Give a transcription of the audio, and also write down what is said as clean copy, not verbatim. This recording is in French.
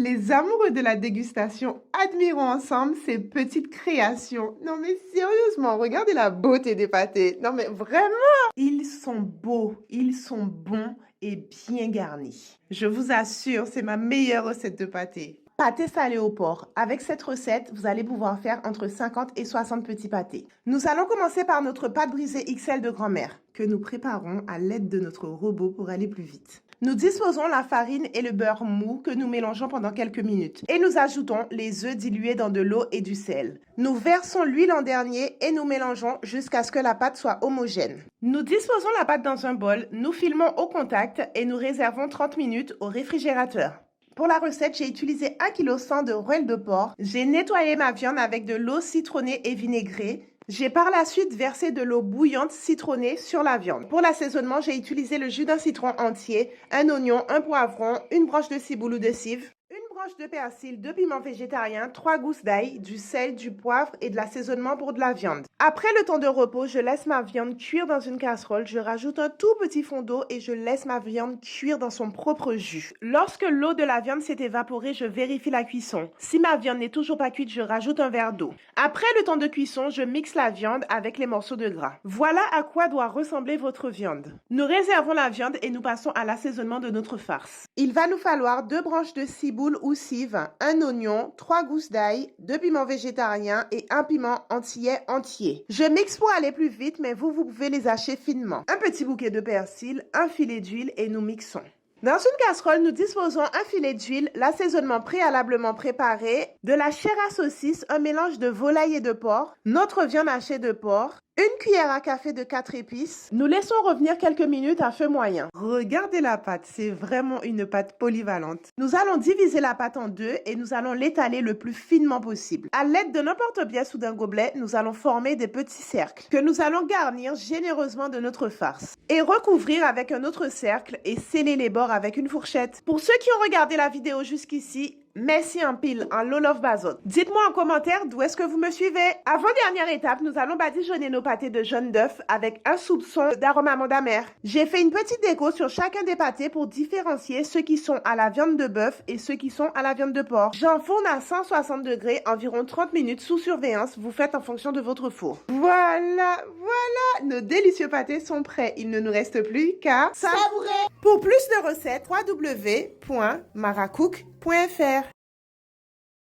Les amoureux de la dégustation admirons ensemble ces petites créations. Non mais sérieusement, regardez la beauté des pâtés. Non mais vraiment, ils sont beaux, ils sont bons et bien garnis. Je vous assure, c'est ma meilleure recette de pâtés. Pâté salé au porc. Avec cette recette, vous allez pouvoir faire entre 50 et 60 petits pâtés. Nous allons commencer par notre pâte brisée XL de grand-mère, que nous préparons à l'aide de notre robot pour aller plus vite. Nous disposons la farine et le beurre mou que nous mélangeons pendant quelques minutes. Et nous ajoutons les œufs dilués dans de l'eau et du sel. Nous versons l'huile en dernier et nous mélangeons jusqu'à ce que la pâte soit homogène. Nous disposons la pâte dans un bol, nous filmons au contact et nous réservons 30 minutes au réfrigérateur. Pour la recette, j'ai utilisé 1,1 kg de rouelle de porc. J'ai nettoyé ma viande avec de l'eau citronnée et vinaigrée. J'ai par la suite versé de l'eau bouillante citronnée sur la viande. Pour l'assaisonnement, j'ai utilisé le jus d'un citron entier, un oignon, un poivron, une branche de ciboule ou de cive, une branche de persil, 2 piments végétariens, 3 gousses d'ail, du sel, du poivre et de l'assaisonnement pour de la viande. Après le temps de repos, je laisse ma viande cuire dans une casserole, je rajoute un tout petit fond d'eau et je laisse ma viande cuire dans son propre jus. Lorsque l'eau de la viande s'est évaporée, je vérifie la cuisson. Si ma viande n'est toujours pas cuite, je rajoute un verre d'eau. Après le temps de cuisson, je mixe la viande avec les morceaux de gras. Voilà à quoi doit ressembler votre viande. Nous réservons la viande et nous passons à l'assaisonnement de notre farce. Il va nous falloir 2 branches de ciboule ou cive, un oignon, 3 gousses d'ail, 2 piments végétariens et un piment antillais entier. Je mixe pour aller plus vite, mais vous pouvez les hacher finement. Un petit bouquet de persil, un filet d'huile et nous mixons. Dans une casserole, nous disposons un filet d'huile, l'assaisonnement préalablement préparé, de la chair à saucisse, un mélange de volaille et de porc, notre viande hachée de porc, une cuillère à café de 4 épices. Nous laissons revenir quelques minutes à feu moyen. Regardez la pâte, c'est vraiment une pâte polyvalente. Nous allons diviser la pâte en deux et nous allons l'étaler le plus finement possible. À l'aide de n'importe pièce ou d'un gobelet, nous allons former des petits cercles que nous allons garnir généreusement de notre farce et recouvrir avec un autre cercle et sceller les bords avec une fourchette. Pour ceux qui ont regardé la vidéo jusqu'ici, merci en pile, en lolof bazot. Dites-moi en commentaire d'où est-ce que vous me suivez. Avant-dernière étape, nous allons badigeonner nos pâtés de jaune d'œuf avec un soupçon d'arôme amande amère. J'ai fait une petite déco sur chacun des pâtés pour différencier ceux qui sont à la viande de bœuf et ceux qui sont à la viande de porc. J'enfourne à 160 degrés environ 30 minutes sous surveillance. Vous faites en fonction de votre four. Voilà, nos délicieux pâtés sont prêts. Il ne nous reste plus qu'à savourer. Pour plus de recettes, www.maracook.fr